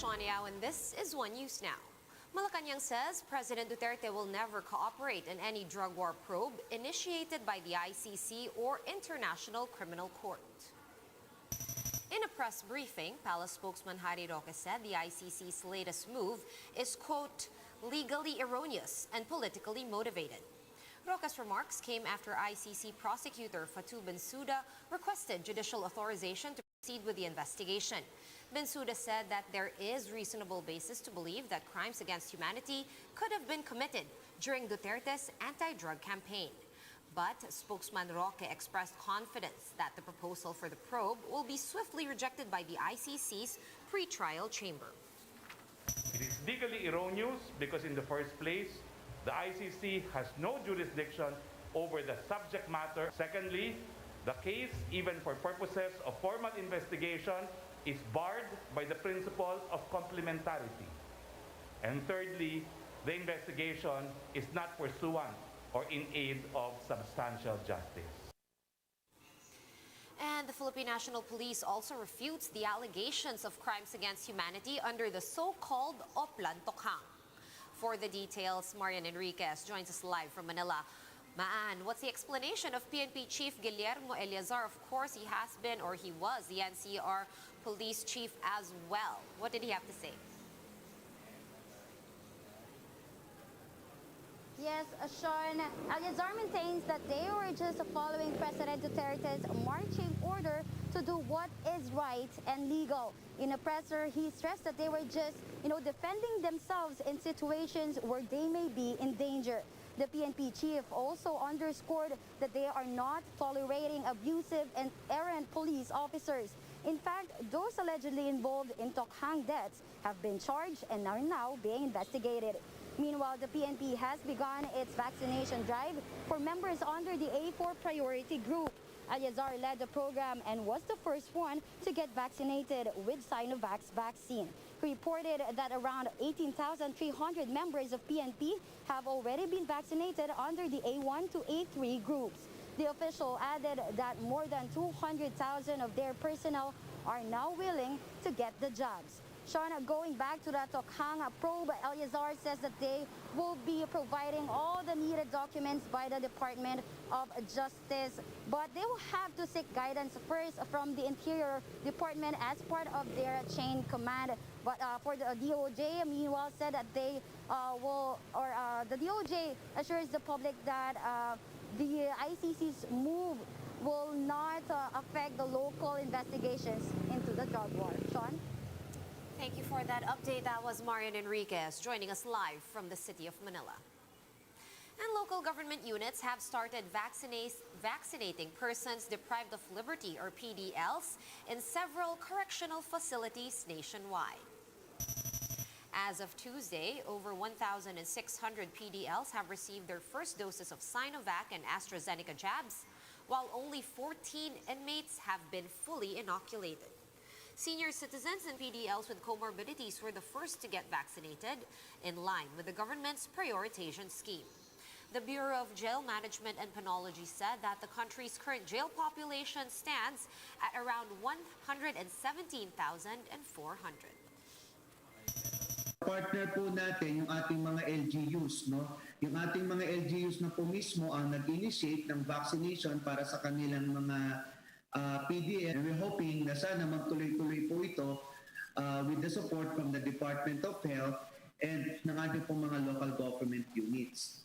Sean Yao, and this is One News Now. Malacanang says President Duterte will never cooperate in any drug war probe initiated by the ICC or International Criminal Court. In a press briefing, Palace spokesman Harry Roque said the ICC's latest move is, quote, legally erroneous and politically motivated. Roque's remarks came after ICC prosecutor Fatou Bensouda requested judicial authorization to proceed with the investigation. Bensouda said that there is reasonable basis to believe that crimes against humanity could have been committed during Duterte's anti-drug campaign. But spokesman Roque expressed confidence that the proposal for the probe will be swiftly rejected by the ICC's pre-trial chamber. It is legally erroneous because in the first place, the ICC has no jurisdiction over the subject matter. Secondly, the case, even for purposes of formal investigation, is barred by the principle of complementarity. And thirdly, the investigation is not pursuant or in aid of substantial justice. And the Philippine National Police also refutes the allegations of crimes against humanity under the so-called Oplan Tokhang. For the details, Marian Enriquez joins us live from Manila. Maan, what's the explanation of PNP Chief Guillermo Eleazar? Of course, he has been, or he was, the NCR police chief as well. What did he have to say? Yes, Sean, Eleazar maintains that they were just following President Duterte's marching order to do what is right and legal. In a presser, he stressed that they were just, defending themselves in situations where they may be in danger. The PNP chief also underscored that they are not tolerating abusive and errant police officers. In fact, those allegedly involved in Tokhang deaths have been charged and are now being investigated. Meanwhile, the PNP has begun its vaccination drive for members under the A4 priority group. Eleazar led the program and was the first one to get vaccinated with Sinovac vaccine. He reported that around 18,300 members of PNP have already been vaccinated under the A1 to A3 groups. The official added that more than 200,000 of their personnel are now willing to get the jobs. Sean, going back to the Tokhang probe, Eleazar says that they will be providing all the needed documents by the Department of Justice, but they will have to seek guidance first from the Interior Department as part of their chain command. But for the DOJ, meanwhile, said that they the DOJ assures the public that the ICC's move will not affect the local investigations into the drug war. Sean? Thank you for that update. That was Marian Enriquez joining us live from the city of Manila. And local government units have started vaccinating persons deprived of liberty, or PDLs, in several correctional facilities nationwide. As of Tuesday, over 1,600 PDLs have received their first doses of Sinovac and AstraZeneca jabs, while only 14 inmates have been fully inoculated. Senior citizens and PDLs with comorbidities were the first to get vaccinated, in line with the government's prioritization scheme. The Bureau of Jail Management and Penology said that the country's current jail population stands at around 117,400. Partner po natin yung ating mga LGUs, no? Yung ating mga LGUs na po mismo ang nag-initiate ng vaccination para sa kanilang mga PDL. And we're hoping na sana magtuloy-tuloy po ito with the support from the Department of Health and ng ating po mga local government units.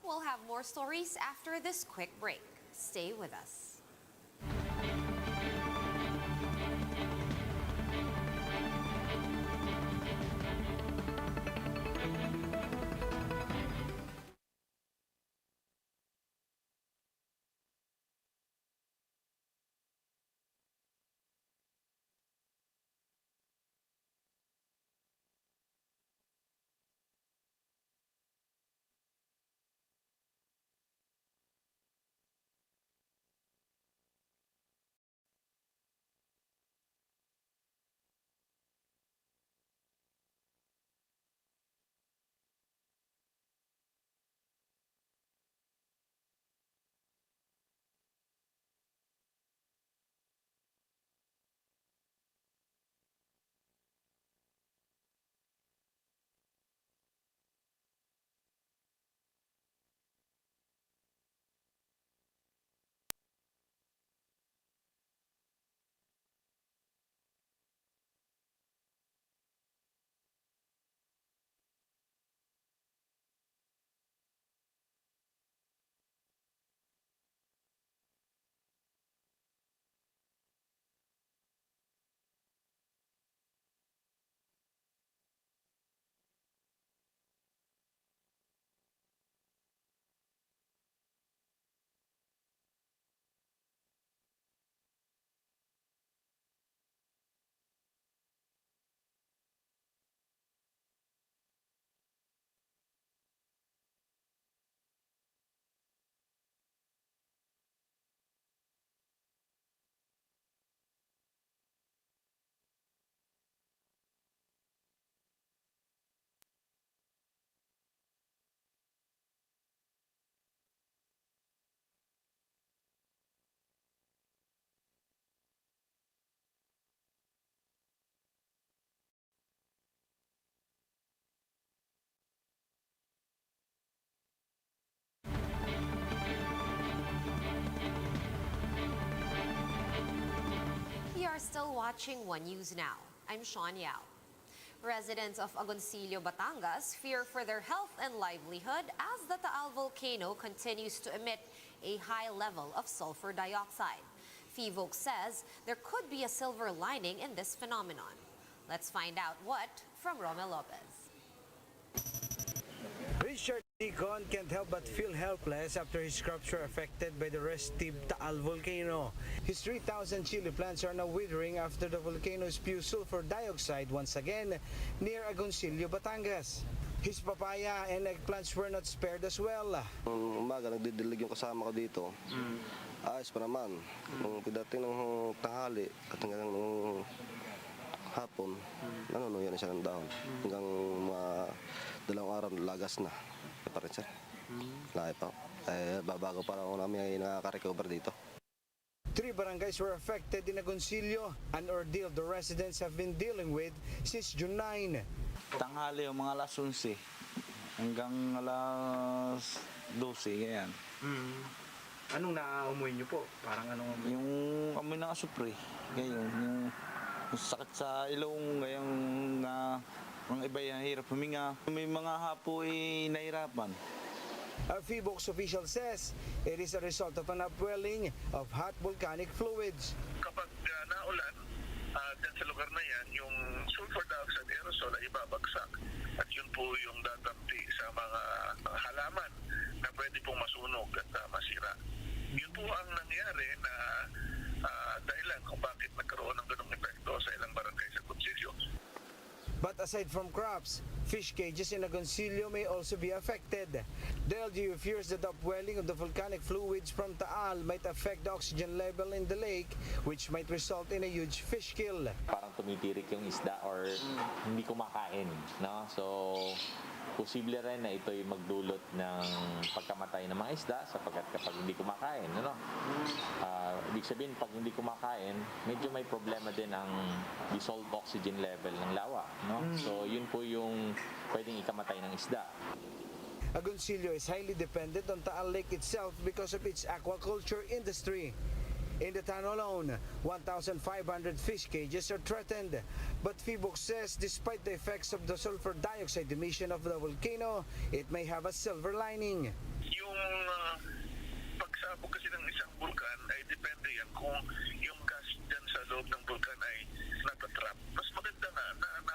We'll have more stories after this quick break. Stay with us. still watching One News Now. I'm Sean Yao. Residents of Agoncillo, Batangas fear for their health and livelihood as the Taal volcano continues to emit a high level of sulfur dioxide. FIVOC says there could be a silver lining in this phenomenon. Let's find out what from Romel Lopez. Richard Deacon can't help but feel helpless after his crops were affected by the restive Taal volcano. His 3,000 chili plants are now withering after the volcano spews sulfur dioxide once again near Agoncillo, Batangas. His papaya and eggplants were not spared as well. Nung umaga, nagdidilig yung kasama ko dito. Ayos pa naman. Nung pagdating ng tanghali at hanggang nung hapon, nanunuyan na siya ng dahon. Hanggang mga 2 araw, lagas na. Kaya pa rin siya. Lahat pa. Babago pa ako namin nakaka-recover dito. 3 barangays were affected in Agoncillo, an ordeal the residents have been dealing with since June 9. Tanghali yung mga alas 11 hanggang alas 12, ganyan. Anong naaamoy niyo po? Parang anong amoy? Yung amoy ng asupre, ganyan. Yung sakit sa ilong, ganyan na mga iba yung hirap huminga. May mga hapo nahirapan. A FIVOC's official says it is a result of an upwelling of hot volcanic fluids. Kapag naulan, dyan sa lugar na yan, yung sulfur dioxide aerosol ay ibabagsak. At yun po yung dadampi sa mga halaman na pwede pong masunog at masira. Yun po ang nangyari na dahilan kung bakit nagkaroon ng ganong epekto sa ilang barangay sa Agoncillo. But aside from crops, fish cages in Agoncillo may also be affected. The LGU fears that the upwelling of the volcanic fluids from Taal might affect the oxygen level in the lake, which might result in a huge fish kill. Parang tumitirik yung isda or hindi kumakain, no? So, posible rin na ito'y magdulot ng pagkamatay ng mga isda sapagkat kapag hindi kumakain, ano? Ibig sabihin, pag hindi kumakain, medyo may problema din ang dissolved oxygen level ng lawa, no? So, yun po yung pwedeng ikamatay ng isda. Agoncillo is highly dependent on Taal Lake itself because of its aquaculture industry. In the town alone, 1,500 fish cages are threatened. But FIVOC says despite the effects of the sulfur dioxide emission of the volcano, it may have a silver lining. Yung pagsabog kasi ng isang bulkan ay depende yan kung yung gas dyan sa loob ng bulkan ay natatrap. Mas maganda na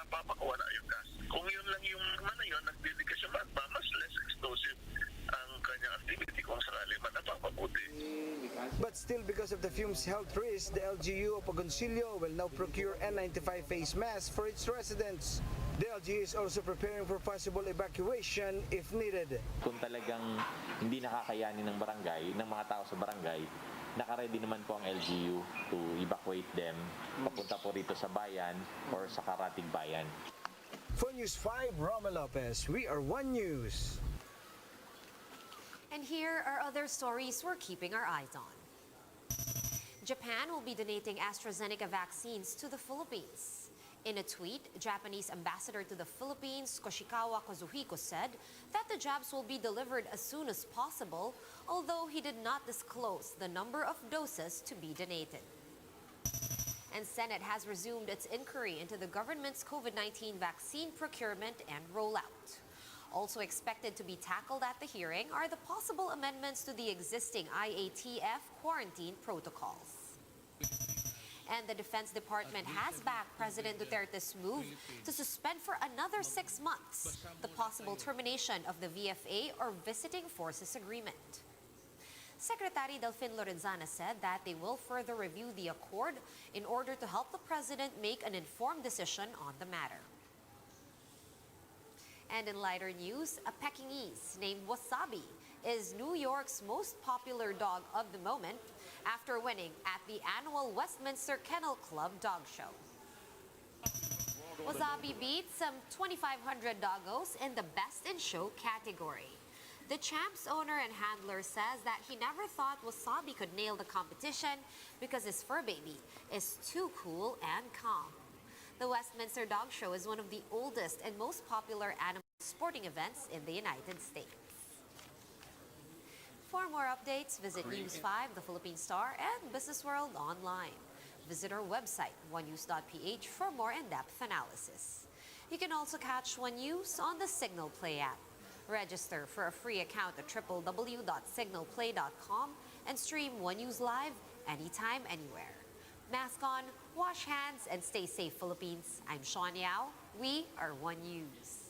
napapakawala yung gas. Kung yun lang yung yun, nagdidigas yung magma, mas less explosive ang kanyang activity kung sakali man napapabuti. But still, because of the fumes' health risk, the LGU of Agoncillo will now procure N95 face masks for its residents. The LGU is also preparing for possible evacuation if needed. Kung talagang hindi nakakayanin ng barangay, ng mga tao sa barangay, nakaready naman po ang LGU to evacuate them papunta po rito sa bayan or sa karatig bayan. For News 5, Romel Lopez, we are One News. And here are other stories we're keeping our eyes on. Japan will be donating AstraZeneca vaccines to the Philippines. In a tweet, Japanese ambassador to the Philippines, Koshikawa Kazuhiko, said that the jabs will be delivered as soon as possible, although he did not disclose the number of doses to be donated. And Senate has resumed its inquiry into the government's COVID-19 vaccine procurement and rollout. Also expected to be tackled at the hearing are the possible amendments to the existing IATF quarantine protocols. And the Defense Department has backed President Duterte's move to suspend for another 6 months the possible termination of the VFA or Visiting Forces Agreement. Secretary Delfin Lorenzana said that they will further review the accord in order to help the president make an informed decision on the matter. And in lighter news, a Pekingese named Wasabi is New York's most popular dog of the moment after winning at the annual Westminster Kennel Club Dog Show. Wasabi beat some 2,500 doggos in the Best in Show category. The champ's owner and handler says that he never thought Wasabi could nail the competition because his fur baby is too cool and calm. The Westminster Dog Show is one of the oldest and most popular animal sporting events in the United States. For more updates, visit News 5, The Philippine Star, and Business World online. visit our website, onenews.ph, for more in-depth analysis. You can also catch One News on the Signal Play app. Register for a free account at www.signalplay.com and stream One News live anytime, anywhere. Mask on, wash hands, and stay safe, Philippines. I'm Sean Yao. We are One News.